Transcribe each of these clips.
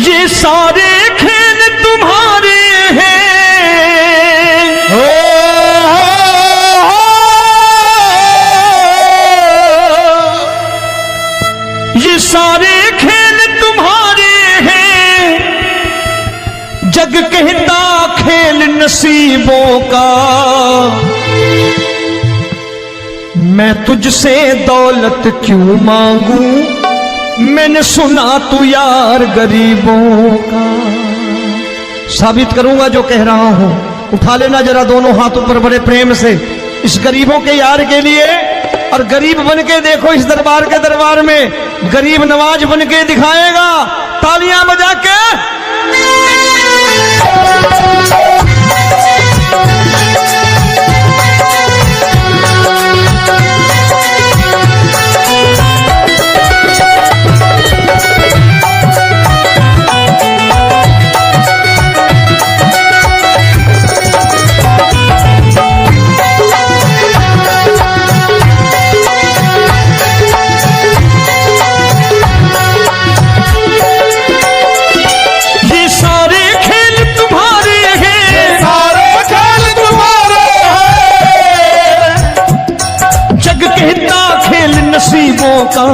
ये सारे खेल तुम्हारे हैं, ये सारे खेल तुम्हारे हैं, जग कहता खेल नसीबों का। मैं तुझसे दौलत क्यों मांगू, मैंने सुना तू यार गरीबों का। साबित करूंगा जो कह रहा हूं। उठा लेना जरा दोनों हाथ ऊपर बड़े प्रेम से इस गरीबों के यार के लिए। और गरीब बन के देखो इस दरबार के दरबार में गरीब नवाज बन के दिखाएगा, तालियां बजा के। नसीबों का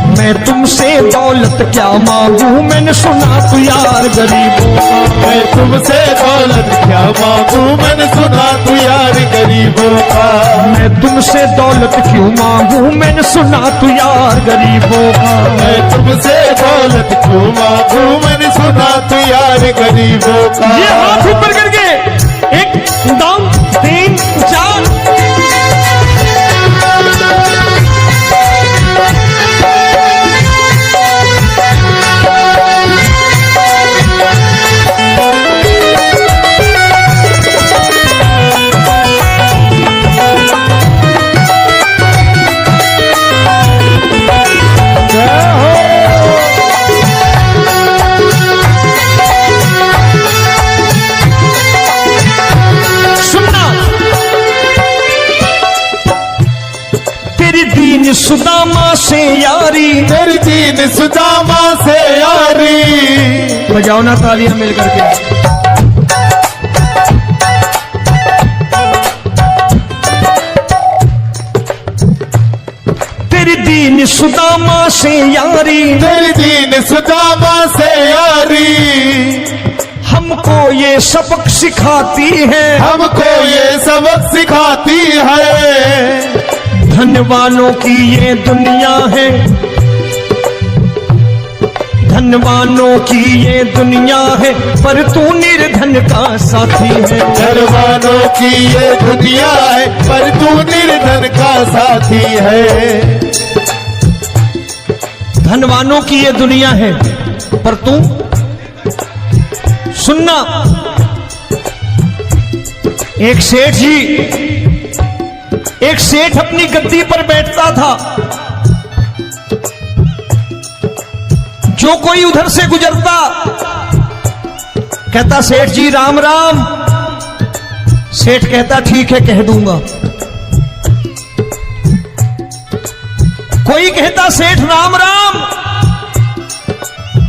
मैं तुमसे दौलत क्या मांगू, मैंने सुना तू यार गरीबों का। मैं तुमसे दौलत क्या मांगू, मैंने सुना तू यार गरीबों का। मैं तुमसे दौलत क्यों मांगू, मैंने सुना तू यार गरीबों का। मैं तुमसे दौलत क्यों मांगू, मैंने सुना तू यार गरीबों का। ये हाथ ऊपर करके 1 2 3 4। सुदामा से यारी, तेरी दीन सुदामा से यारी। बजाओ ना तालियां मिल करके। तेरी दीन सुदामा से यारी, तेरी दीन सुदामा से यारी। हमको ये सबक सिखाती है, हमको ये सबक सिखाती है। धनवानों की ये दुनिया है, धनवानों की ये दुनिया है, पर तू निर्धन का साथी है। धनवानों की ये दुनिया है, पर तू निर्धन का साथी है। धनवानों की ये दुनिया है, पर तू सुनना। एक सेठ अपनी गद्दी पर बैठता था। जो कोई उधर से गुजरता कहता सेठ जी राम राम। सेठ कहता ठीक है कह दूंगा। कोई कहता सेठ राम राम।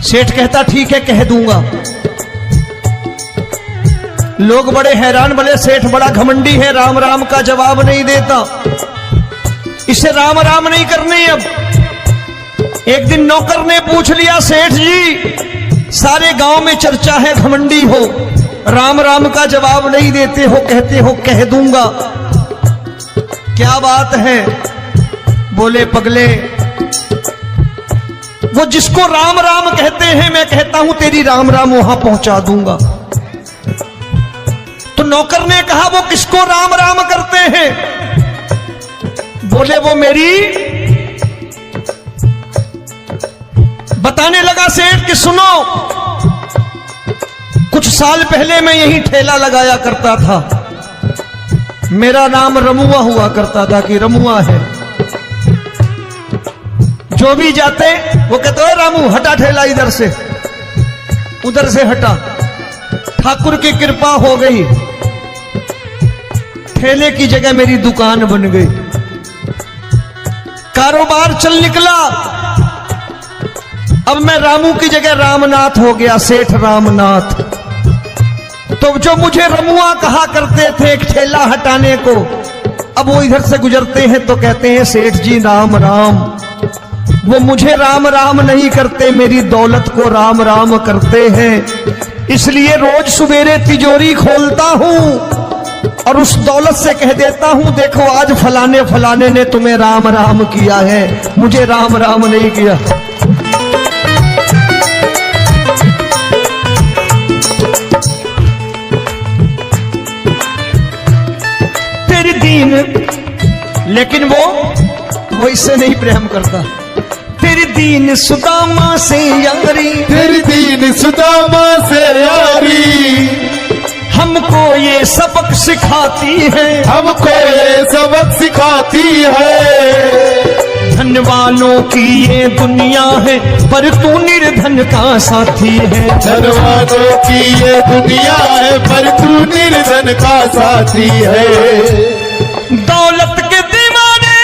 सेठ कहता ठीक है कह दूंगा। लोग बड़े हैरान, बोले सेठ बड़ा घमंडी है, राम राम का जवाब नहीं देता, इसे राम राम नहीं करने। अब एक दिन नौकर ने पूछ लिया सेठ जी सारे गांव में चर्चा है घमंडी हो, राम राम का जवाब नहीं देते हो, कहते हो कह दूंगा, क्या बात है? बोले पगले वो जिसको राम राम कहते हैं मैं कहता हूं तेरी राम राम वहां पहुंचा दूंगा। तो नौकर ने कहा वो किसको राम राम करते हैं? बोले वो मेरी। बताने लगा सेठ कि सुनो, कुछ साल पहले मैं यही ठेला लगाया करता था, मेरा नाम रमुआ हुआ करता था कि रमुआ है। जो भी जाते वो कहते हो रामू हटा ठेला इधर से, उधर से हटा। ठाकुर की कृपा हो गई, ठेले की जगह मेरी दुकान बन गई, कारोबार चल निकला। अब मैं रामू की जगह रामनाथ हो गया, सेठ रामनाथ। तो जो मुझे रमुआ कहा करते थे एक ठेला हटाने को, अब वो इधर से गुजरते हैं तो कहते हैं सेठ जी राम राम। वो मुझे राम राम नहीं करते, मेरी दौलत को राम राम करते हैं। इसलिए रोज सवेरे तिजोरी खोलता हूं और उस दौलत से कह देता हूं, देखो आज फलाने फलाने ने तुम्हें राम राम किया है, मुझे राम राम नहीं किया। तेरी दीन, लेकिन वो वैसे नहीं प्रेम करता। तेरी दीन सुदामा से यारी, तेरी दीन सुदामा से यारी, हमको ये सबक सिखाती है, हमको ये सबक सिखाती है। धन वालों की ये दुनिया है, पर तू निर्धन का साथी है। धन वालों की ये दुनिया है, पर तू निर्धन का साथी है। दौलत के दीवाने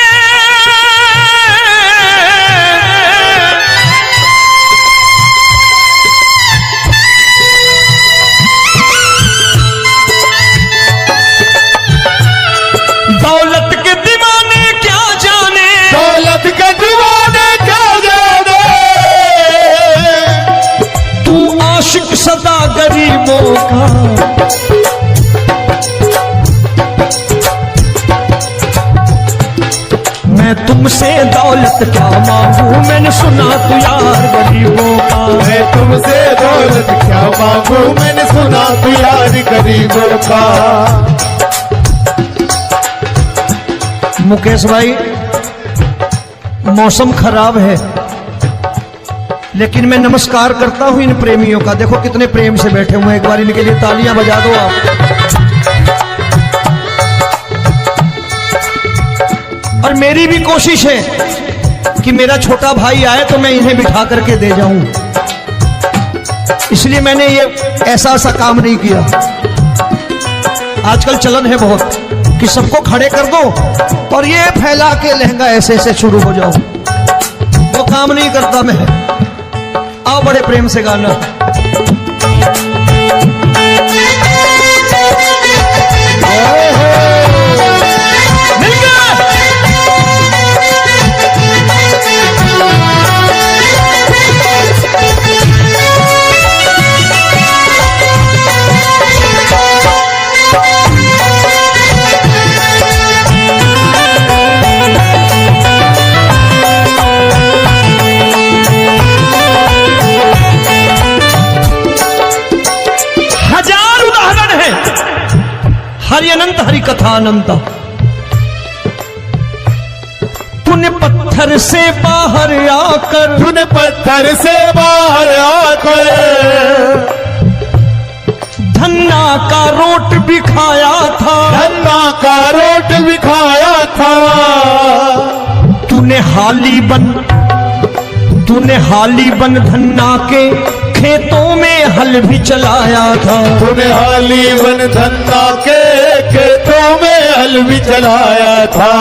दौलत के दीवाने क्या जाने, दौलत के दीवाने क्या जाने। तू आशिक सदा गरीबों का। मैं तुमसे दौलत क्या मांगू, मैंने सुना तू यार गरीबों का। मैं तुमसे दौलत क्या मांगू, मैंने सुना तू यार गरीबों का। मुकेश भाई, मौसम खराब है, लेकिन मैं नमस्कार करता हूं इन प्रेमियों का। देखो कितने प्रेम से बैठे हुए हैं, एक बार इनके लिए तालियां बजा दो आप। और मेरी भी कोशिश है कि मेरा छोटा भाई आए तो मैं इन्हें बिठा करके दे जाऊं, इसलिए मैंने ये ऐसा काम नहीं किया। आजकल चलन है बहुत कि सबको खड़े कर दो और ये फैला के लहंगा ऐसे ऐसे शुरू हो जाओ, वो काम नहीं करता मैं। आओ बड़े प्रेम से गाना। हरि अनंत हरि कथा अनंत। तूने पत्थर से बाहर आकर, तूने पत्थर से बाहर आकर धन्ना का रोट भी खाया था, धन्ना का रोट भी खाया था। तूने हाली बन धन्ना के खेतों में हल भी चलाया था। तूने हाली बन धन्ना के खेतों में हल भी चलाया था।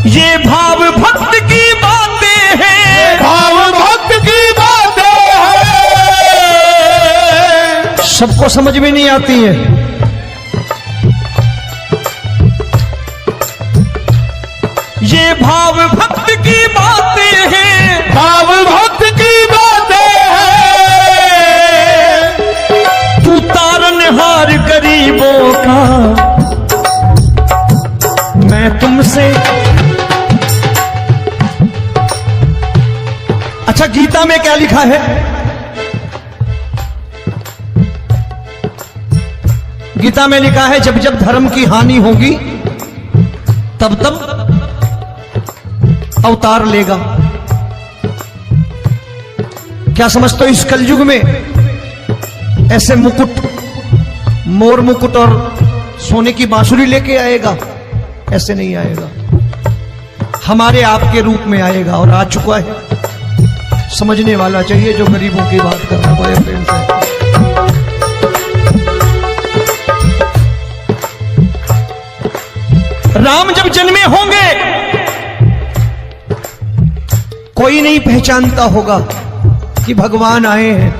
ये भाव भक्त की बातें हैं, भाव भक्त की बातें हैं, सबको समझ में नहीं आती है। ये भाव भक्त की बातें हैं, भाव भक्त की बातें हैं। तू तारनहार गरीबों का, मैं तुमसे। अच्छा, गीता में क्या लिखा है? गीता में लिखा है जब जब धर्म की हानि होगी तब तब अवतार लेगा। क्या समझते हो, इस कलयुग में ऐसे मुकुट, मोर मुकुट और सोने की बांसुरी लेके आएगा? ऐसे नहीं आएगा, हमारे आपके रूप में आएगा और आ चुका है। समझने वाला चाहिए जो गरीबों की बात कर रहा है बड़े प्रेम से। राम जब जन्मे होंगे कोई नहीं पहचानता होगा, कि भगवान आए हैं।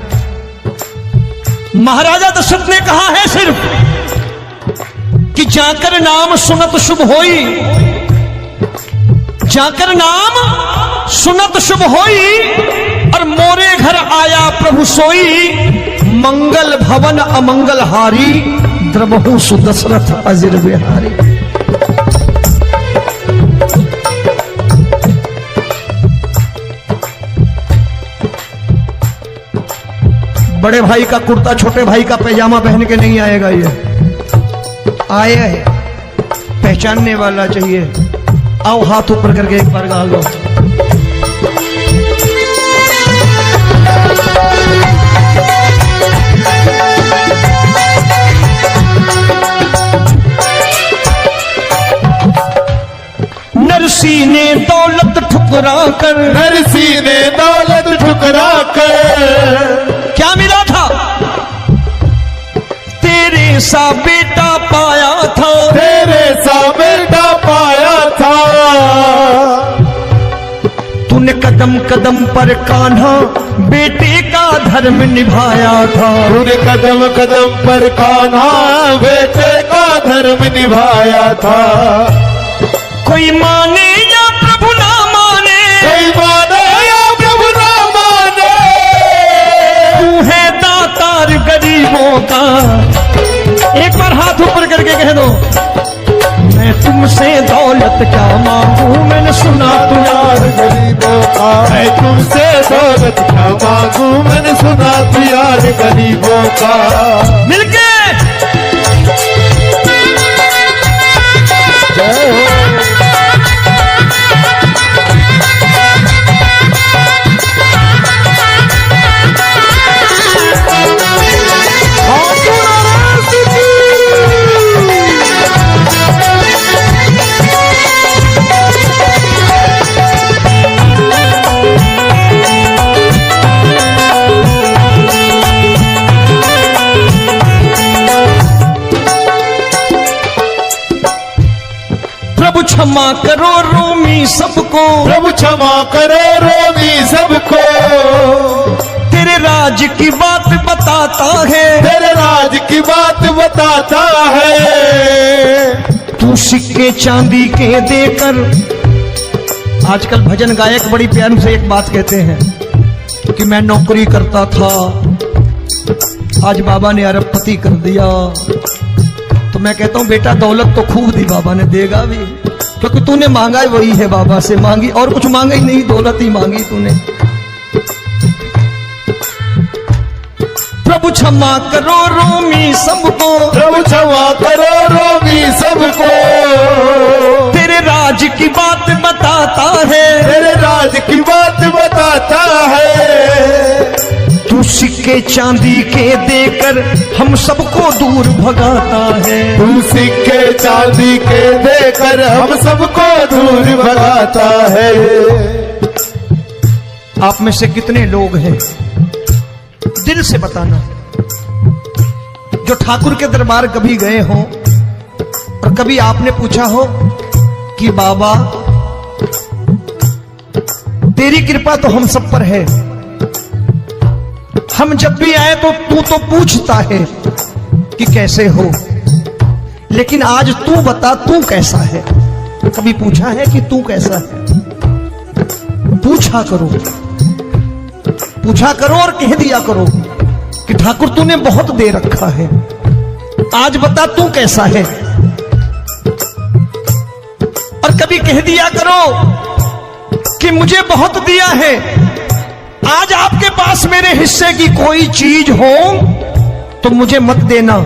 महाराजा दशरथ ने कहा है सिर्फ कि जाकर नाम सुनत शुभ होई, जाकर नाम सुनत शुभ होई, और मोरे घर आया प्रभु सोई, मंगल भवन अमंगल हारी, द्रबहु सुदशरथ अजिर बिहारी। बड़े भाई का कुर्ता छोटे भाई का पैजामा पहन के नहीं आएगा, ये आया है पहचानने वाला चाहिए। आओ हाथ ऊपर करके एक बार गा लो। नरसी ने दौलत ठुकरा कर, नरसी ने दौलत ठुकरा कर, क्या मिला था? तेरे सा बेटा पाया था, तेरे सा बेटा पाया था। तूने कदम कदम पर कान्हा बेटे का धर्म निभाया था, तूने कदम कदम पर कान्हा बेटे का धर्म निभाया था। कोई माने या प्रभु ना माने, कोई माने या प्रभु ना माने, तू है दातार गरीबों का। एक बार हाथ ऊपर करके कह दो, मैं तुमसे दौलत क्या मांगू, मैंने सुना तू यार गरीबों का। मैं तुमसे दौलत क्या मांगू, मैंने सुना तू यार गरीबों का। मिलके जय हो। प्रभु क्षमा करो रोमी सबको, प्रभु क्षमा करो रोमी सबको। तेरे राज की बात बताता है, तेरे राज की बात बताता है। तू सिक्के चांदी के देकर। आजकल भजन गायक बड़ी प्यार से एक बात कहते हैं कि मैं नौकरी करता था, आज बाबा ने अरबपति कर दिया। तो मैं कहता हूं बेटा दौलत तो खूब दी बाबा ने, देगा भी, क्योंकि तूने मांगा ही वही है बाबा से, मांगी और कुछ मांगा ही नहीं, दौलत ही मांगी तूने। प्रभु क्षमा करो रोमी सबको, प्रभु क्षमा करो रोमी सबको। तेरे राज की बात बताता है, तेरे राज की बात बताता है। तू सिक्के चांदी के देकर हम सबको दूर भगाता है। तू सिक्के चांदी के देकर हम सबको दूर भगाता है। आप में से कितने लोग हैं, दिल से बताना, जो ठाकुर के दरबार कभी गए हो और कभी आपने पूछा हो कि बाबा तेरी कृपा तो हम सब पर है, हम जब भी आए तो तू तो पूछता है कि कैसे हो, लेकिन आज तू बता तू कैसा है। कभी पूछा है कि तू कैसा है? पूछा करो, पूछा करो और कह दिया करो कि ठाकुर तूने बहुत दे रखा है, आज बता तू कैसा है। और कभी कह दिया करो कि मुझे बहुत दिया है, आज आपके पास मेरे हिस्से की कोई चीज हो तो मुझे मत देना,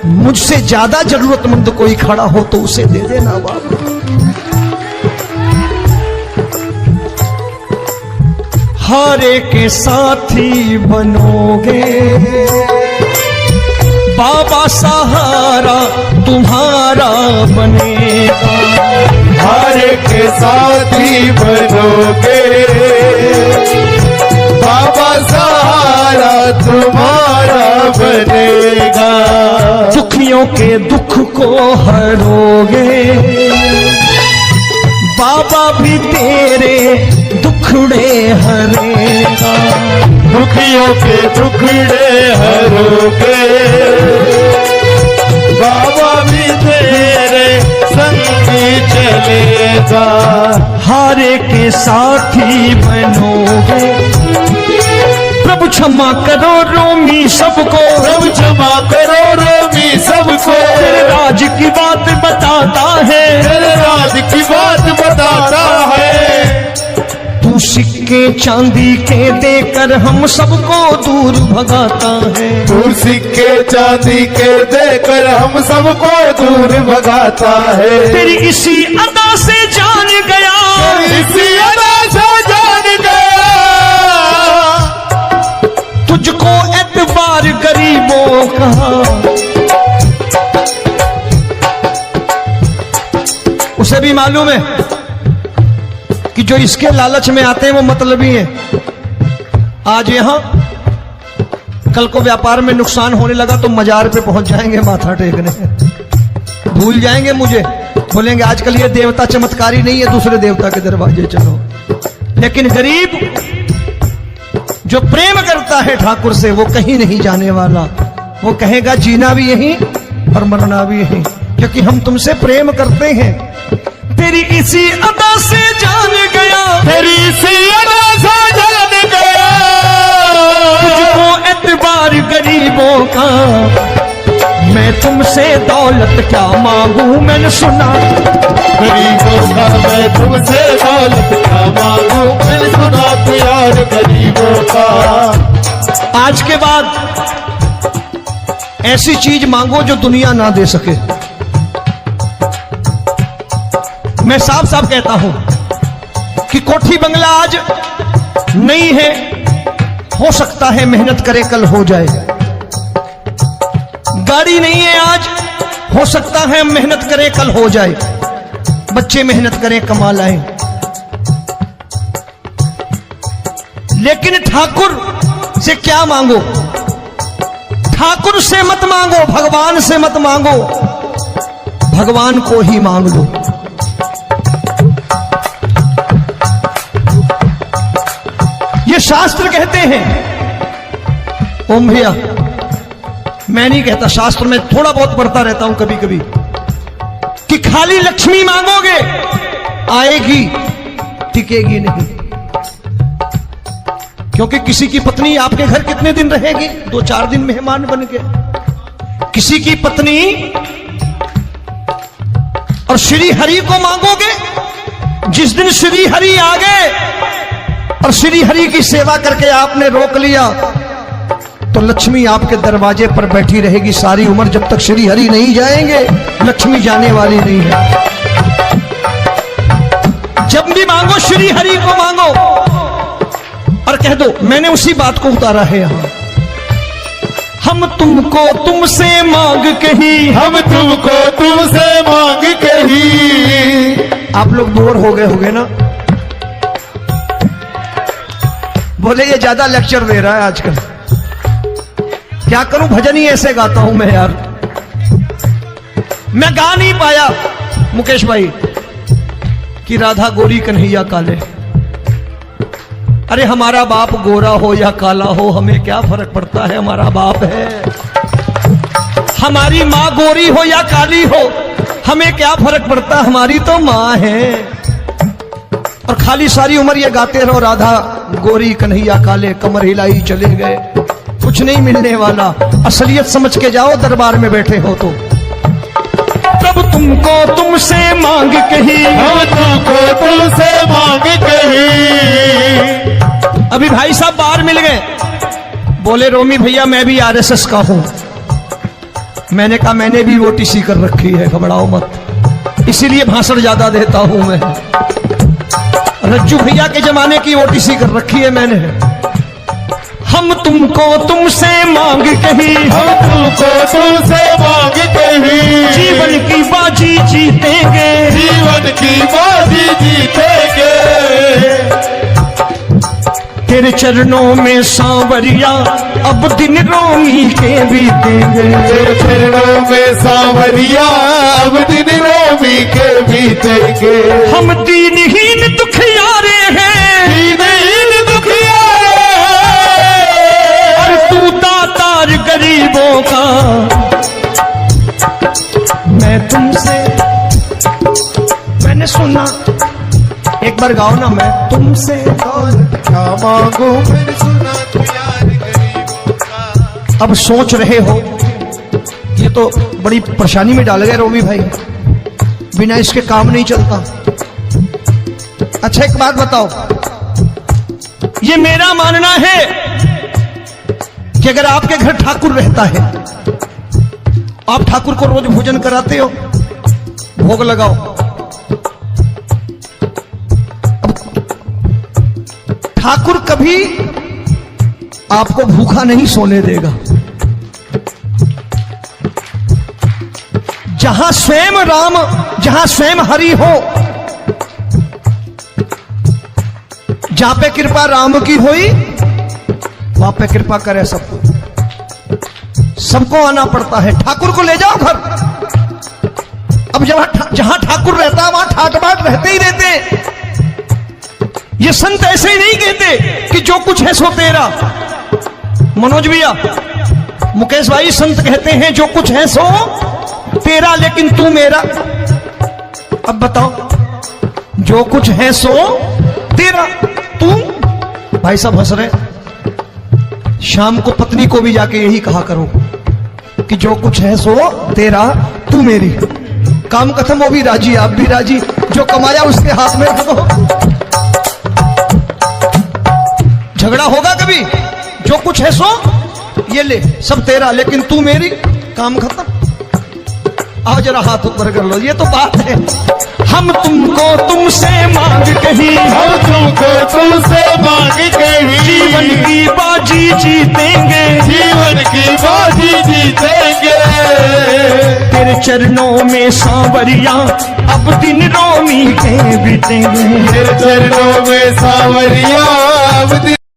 मुझसे ज्यादा जरूरतमंद कोई खड़ा हो तो उसे दे देना बाबा। हारे के साथी बनोगे बाबा, सहारा तुम्हारा बनेगा। हारे के साथी बनोगे बाबा, सहारा तुम्हारा बनेगा। दुखियों के दुख को हरोगे बाबा, भी तेरे दुखड़े हरेगा। दुखियों के दुखड़े हरोगे, बाबा भी तेरे संगी चलेगा। हारे के साथी बनोगे, प्रभु क्षमा करो रोमी सबको, प्रभु क्षमा करो रोमी सबको। तेरे राज की बात बताता है, तेरे राज की बात बताता है। तू सिक्के चांदी के देकर हम सबको दूर भगाता है। तू सिक्के चांदी के देकर हम सबको दूर भगाता है। तेरी इसी अदा से जान गया, इसी अदा से जान गया, तुझको एतबार गरीबों का। उसे भी मालूम है कि जो इसके लालच में आते हैं वो मतलबी हैं। आज यहां कल को व्यापार में नुकसान होने लगा तो मजार पे पहुंच जाएंगे माथा टेकने, भूल जाएंगे मुझे, बोलेंगे आजकल ये देवता चमत्कारी नहीं है, दूसरे देवता के दरवाजे चलो। लेकिन गरीब जो प्रेम करता है ठाकुर से वो कहीं नहीं जाने वाला, वो कहेगा जीना भी यहीं और मरना भी यहीं, क्योंकि हम तुमसे प्रेम करते हैं। तेरी इसी अदा से जान गया, तेरी इसी अदा से जान गया, तुझको एतबार गरीबों का। मैं तुमसे दौलत क्या मांगू, मैंने सुना गरीबों का। मैं तुमसे दौलत क्या मांगू, मैंने सुना प्यार गरीबों का। आज के बाद ऐसी चीज मांगो जो दुनिया ना दे सके। मैं साफ साफ कहता हूं कि कोठी बंगला आज नहीं है, हो सकता है मेहनत करे कल हो जाए। गाड़ी नहीं है आज, हो सकता है मेहनत करें कल हो जाए। बच्चे मेहनत करें कमा लाएं, लेकिन ठाकुर से क्या मांगो? ठाकुर से मत मांगो, भगवान से मत मांगो, भगवान को ही मांग लो। ये शास्त्र कहते हैं, ओम भैया मैं नहीं कहता, शास्त्र में थोड़ा बहुत पढ़ता रहता हूं कभी कभी, कि खाली लक्ष्मी मांगोगे आएगी, टिकेगी नहीं। क्योंकि किसी की पत्नी आपके घर कितने दिन रहेगी? 2-4 दिन मेहमान बन के। किसी की पत्नी और श्री हरि को मांगोगे, जिस दिन श्री हरि आ गए और श्री हरि की सेवा करके आपने रोक लिया तो लक्ष्मी आपके दरवाजे पर बैठी रहेगी सारी उम्र। जब तक श्री हरि नहीं जाएंगे लक्ष्मी जाने वाली नहीं है। जब भी मांगो श्री हरि को मांगो और कह दो मैंने उसी बात को उतारा है यहां। हम तुमको तुमसे मांग कही, हम तुमको तुमसे मांग कही। आप लोग बोर हो गए होंगे ना, बोले ये ज्यादा लेक्चर दे रहा है आजकल। क्या करूं, भजन ही ऐसे गाता हूं मैं यार। मैं गा नहीं पाया मुकेश भाई कि राधा गोरी कन्हैया काले। अरे हमारा बाप गोरा हो या काला हो हमें क्या फर्क पड़ता है, हमारा बाप है। हमारी माँ गोरी हो या काली हो हमें क्या फर्क पड़ता, हमारी तो माँ है। और खाली सारी उम्र ये गाते रहो राधा गोरी कन्हैया काले, कमर हिलाई चले गए, कुछ नहीं मिलने वाला। असलियत समझ के जाओ दरबार में बैठे हो तो। तब तुमको तुमसे मांग कही, हम तुमको तुमसे मांग कही। अभी भाई साहब बाहर मिल गए, बोले रोमी भैया मैं भी आरएसएस का हूं। मैंने कहा मैंने भी ओटीसी कर रखी है, घबराओ मत, इसीलिए भाषण ज्यादा देता हूं मैं। रज्जू भैया के जमाने की ओटीसी कर रखी है मैंने। हम तुमको तुमसे मांग कही, हम तुमको तुमसे मांग कही। जीवन की बाजी जीतेंगे, जीवन की बाजी जीतेंगे। तेरे चरणों में सांवरिया अब दिन रोमी के बीतेंगे। तेरे चरणों में सांवरिया अब दिन रोमी के बीतेंगे। हम दीनहीन दुखियारे हैं, दीनहीन दुखियारे हैं, एक बार गाओ ना, मैं तुमसे दौलत क्या मांगू मैंने सुना तू यार गरीबों का। अब सोच रहे हो ये तो बड़ी परेशानी में डाल गए रोमी भाई, बिना इसके काम नहीं चलता। अच्छा एक बात बताओ, ये मेरा मानना है कि अगर आपके घर ठाकुर रहता है, आप ठाकुर को रोज भोजन कराते हो, भोग लगाओ, ठाकुर कभी आपको भूखा नहीं सोने देगा। जहां स्वयं राम, जहां स्वयं हरि हो, जहां पे कृपा राम की हुई वहां पे कृपा करे सबको, सबको आना पड़ता है। ठाकुर को ले जाओ घर। अब जहां ठाकुर रहता है वहां ठाट बाट रहते ही रहते हैं। ये संत ऐसे ही नहीं कहते कि जो कुछ है सो तेरा। मनोज भैया, मुकेश भाई, संत कहते हैं जो कुछ है सो तेरा लेकिन तू मेरा। अब बताओ, जो कुछ है सो तेरा, तू। भाई साहब हंस रहे। शाम को पत्नी को भी जाके यही कहा करो कि जो कुछ है सो तेरा, तू मेरी। काम खत्म, वो भी राजी, आप भी राजी, जो कमाया उसके हाथ में रख दो। झगड़ा होगा कभी? जो कुछ है सो ये ले, सब तेरा लेकिन तू मेरी, काम खत्म। आओ जरा हाथ ऊपर कर लो, ये तो बात है। हम तुमको तुमसे मांग कहीं, हम तुमको तुमसे मांग कहीं, जीवन की बाजी जीतेंगे, जीवन की बाजी जीतेंगे। तेरे चरणों में सांवरिया अब दिन रोमी के बीतेंगे। तेरे चरणों में सांवरिया अब दिन